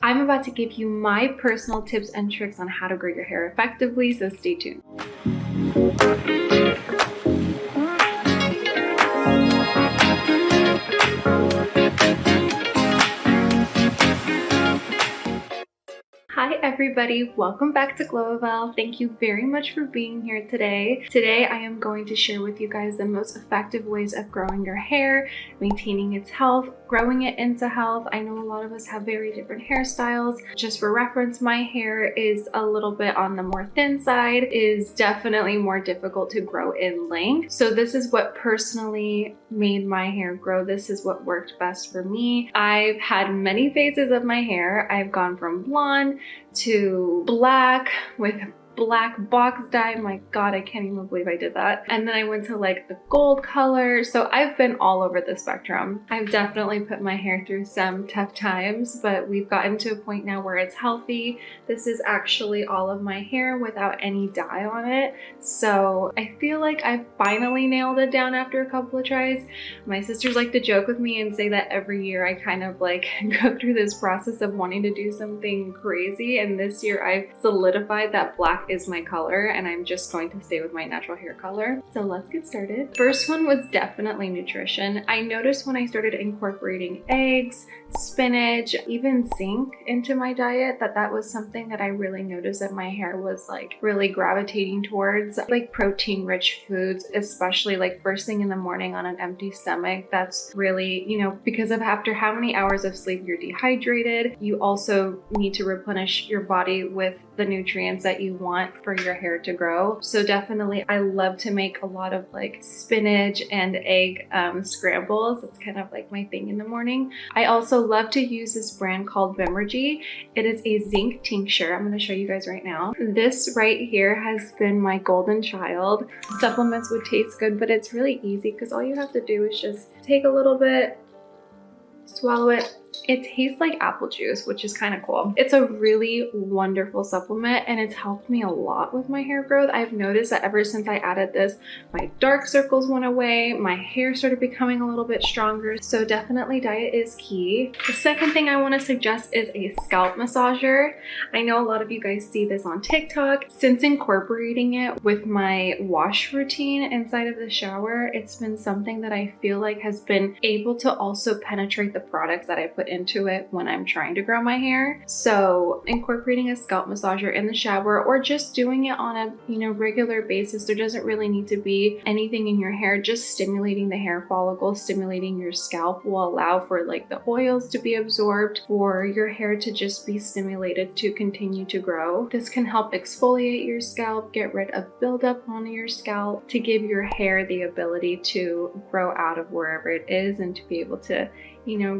I'm about to give you my personal tips and tricks on how to grow your hair effectively, so stay tuned. Hi everybody, welcome back to Glowavel. Thank you very much for being here today. Today I am going to share with you guys the most effective ways of growing your hair, maintaining its health, growing it into health. I know a lot of us have very different hairstyles. Just for reference, my hair is a little bit on the more thin side, is definitely more difficult to grow in length. So this is what personally made my hair grow. This is what worked best for me. I've had many phases of my hair. I've gone from blonde to black with black box dye. My god, I can't even believe I did that. And then I went to like the gold color. So I've been all over the spectrum. I've definitely put my hair through some tough times, but we've gotten to a point now where it's healthy. This is actually all of my hair without any dye on it. So I feel like I finally nailed it down after a couple of tries. My sisters like to joke with me and say that every year I kind of like go through this process of wanting to do something crazy. And this year I've solidified that black is my color and I'm just going to stay with my natural hair color. So let's get started. First one was definitely nutrition. I noticed when I started incorporating eggs, spinach, even zinc into my diet that was something that I really noticed that my hair was like really gravitating towards, like protein rich foods, especially like first thing in the morning on an empty stomach. That's really, you know, because of after how many hours of sleep you're dehydrated, you also need to replenish your body with the nutrients that you want for your hair to grow. So definitely I love to make a lot of like spinach and egg scrambles. It's kind of like my thing in the morning. I also love to use this brand called Vimergy. It is a zinc tincture. I'm going to show you guys right now. This right here has been my golden child. Supplements would taste good, but it's really easy because all you have to do is just take a little bit, swallow it. It tastes like apple juice, which is kind of cool. It's a really wonderful supplement and it's helped me a lot with my hair growth. I've noticed that ever since I added this, my dark circles went away, my hair started becoming a little bit stronger. So definitely diet is key. The second thing I want to suggest is a scalp massager. I know a lot of you guys see this on TikTok. Since incorporating it with my wash routine inside of the shower, it's been something that I feel like has been able to also penetrate the products that I put into it when I'm trying to grow my hair. So incorporating a scalp massager in the shower or just doing it on a regular basis, there doesn't really need to be anything in your hair. Just stimulating the hair follicles, stimulating your scalp will allow for like the oils to be absorbed, for your hair to just be stimulated to continue to grow. This can help exfoliate your scalp, get rid of buildup on your scalp, to give your hair the ability to grow out of wherever it is and to be able to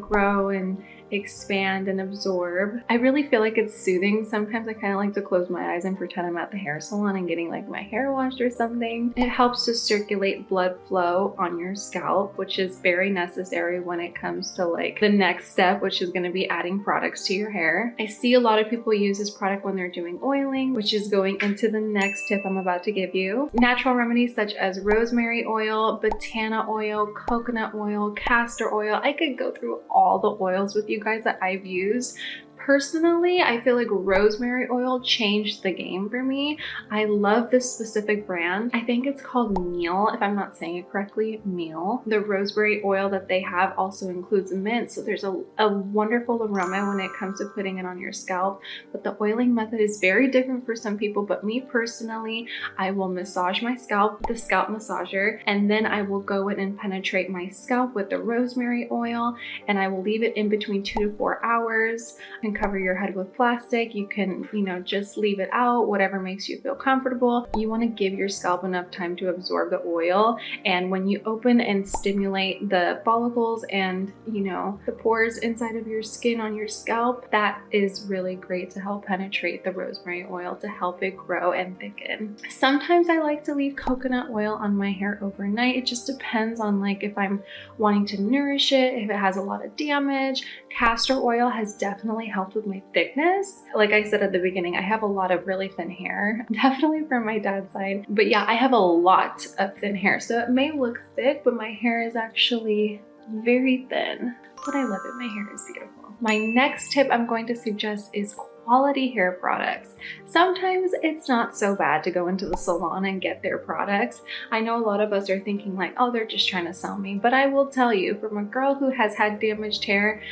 grow and expand and absorb. I really feel like it's soothing. Sometimes I kind of like to close my eyes and pretend I'm at the hair salon and getting like my hair washed or something. It helps to circulate blood flow on your scalp, which is very necessary when it comes to like the next step, which is going to be adding products to your hair. I see a lot of people use this product when they're doing oiling, which is going into the next tip I'm about to give you. Natural remedies such as rosemary oil, botana oil, coconut oil, castor oil. I could go through all the oils with you guys that I've used. Personally, I feel like rosemary oil changed the game for me. I love this specific brand. I think it's called Meal, if I'm not saying it correctly, Meal. The rosemary oil that they have also includes mint, so there's a wonderful aroma when it comes to putting it on your scalp. But the oiling method is very different for some people, but me personally, I will massage my scalp with the scalp massager, and then I will go in and penetrate my scalp with the rosemary oil, and I will leave it in between 2 to 4 hours. And cover your head with plastic. You can, just leave it out, whatever makes you feel comfortable. You want to give your scalp enough time to absorb the oil. And when you open and stimulate the follicles and, the pores inside of your skin on your scalp, that is really great to help penetrate the rosemary oil to help it grow and thicken. Sometimes I like to leave coconut oil on my hair overnight. It just depends on like if I'm wanting to nourish it, if it has a lot of damage. Castor oil has definitely helped with my thickness. Like I said at the beginning, I have a lot of really thin hair, definitely from my dad's side. But yeah, I have a lot of thin hair. So it may look thick, but my hair is actually very thin. But I love it. My hair is beautiful. My next tip I'm going to suggest is quality hair products. Sometimes it's not so bad to go into the salon and get their products. I know a lot of us are thinking like, oh, they're just trying to sell me. But I will tell you, from a girl who has had damaged hair,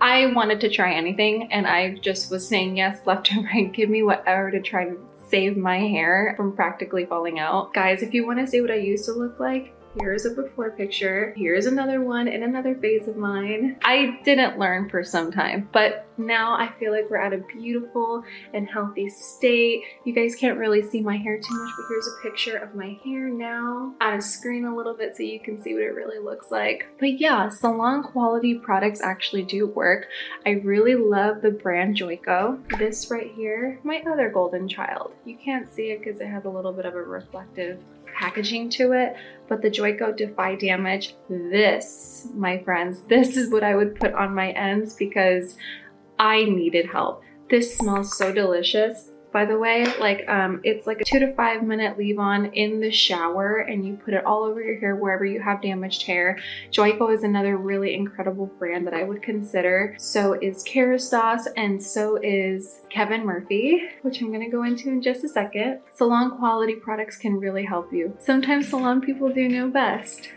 I wanted to try anything and I just was saying yes, left and right, give me whatever to try to save my hair from practically falling out. Guys, if you want to see what I used to look like, here's a before picture. Here's another one in another phase of mine. I didn't learn for some time, but now I feel like we're at a beautiful and healthy state. You guys can't really see my hair too much, but here's a picture of my hair now on a screen a little bit so you can see what it really looks like. But yeah, salon quality products actually do work. I really love the brand Joico. This right here, my other golden child. You can't see it because it has a little bit of a reflective packaging to it, but the Joico Defy Damage, this, my friends, this is what I would put on my ends because I needed help. This smells so delicious. By the way, like it's like a 2 to 5 minute leave on in the shower and you put it all over your hair wherever you have damaged hair. Joico is another really incredible brand that I would consider. So is Kerastase and so is Kevin Murphy, which I'm gonna go into in just a second. Salon quality products can really help you. Sometimes salon people do know best.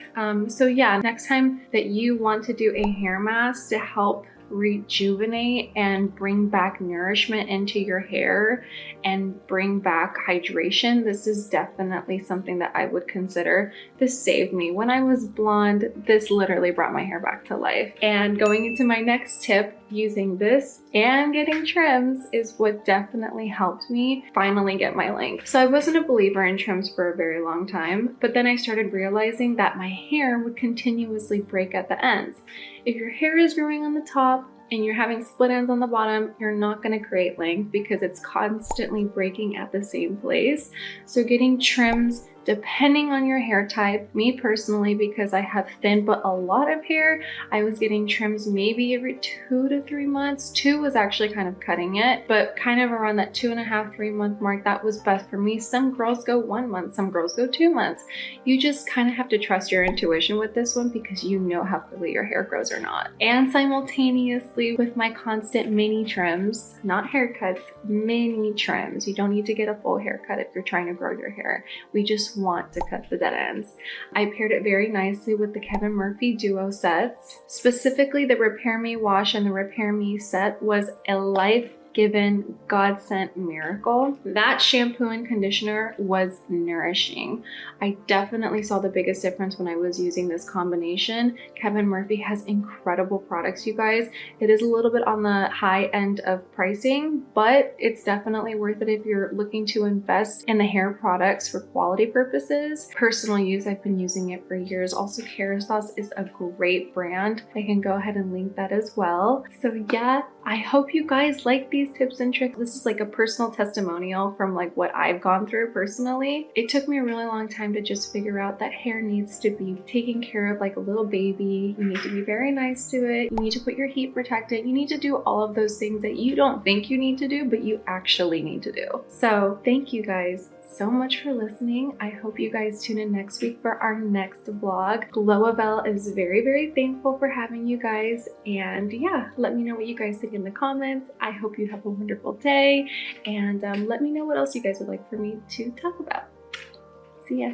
So yeah, next time that you want to do a hair mask to help rejuvenate and bring back nourishment into your hair and bring back hydration, this is definitely something that I would consider. This saved me. When I was blonde, this literally brought my hair back to life. And going into my next tip, using this and getting trims is what definitely helped me finally get my length. So I wasn't a believer in trims for a very long time, but then I started realizing that my hair would continuously break at the ends. If your hair is growing on the top and you're having split ends on the bottom, you're not going to create length because it's constantly breaking at the same place. So getting trims, depending on your hair type, me personally, because I have thin but a lot of hair, I was getting trims maybe every 2 to 3 months. 2 was actually kind of cutting it, but kind of around that 2.5, 3 month mark, that was best for me. Some girls go 1 month, some girls go 2 months. You just kind of have to trust your intuition with this one because you know how quickly your hair grows or not. And simultaneously with my constant mini trims, not haircuts, mini trims. You don't need to get a full haircut if you're trying to grow your hair. We just want to cut the dead ends. I paired it very nicely with the Kevin Murphy duo sets. Specifically, the Repair Me wash and the Repair Me set was a life-given, God-sent miracle. That shampoo and conditioner was nourishing. I definitely saw the biggest difference when I was using this combination. Kevin Murphy has incredible products, you guys. It is a little bit on the high end of pricing, but it's definitely worth it if you're looking to invest in the hair products for quality purposes. Personal use, I've been using it for years. Also, Kerastase is a great brand. I can go ahead and link that as well. So yeah, I hope you guys like these tips and tricks. This is like a personal testimonial from like what I've gone through personally. It took me a really long time to just figure out that hair needs to be taken care of like a little baby. You need to be very nice to it. You need to put your heat protectant. You need to do all of those things that you don't think you need to do, but you actually need to do. So thank you guys so much for listening. I hope you guys tune in next week for our next vlog. Glowavel is very, very thankful for having you guys. And yeah, let me know what you guys think in the comments. I hope you have a wonderful day. And let me know what else you guys would like for me to talk about. See ya.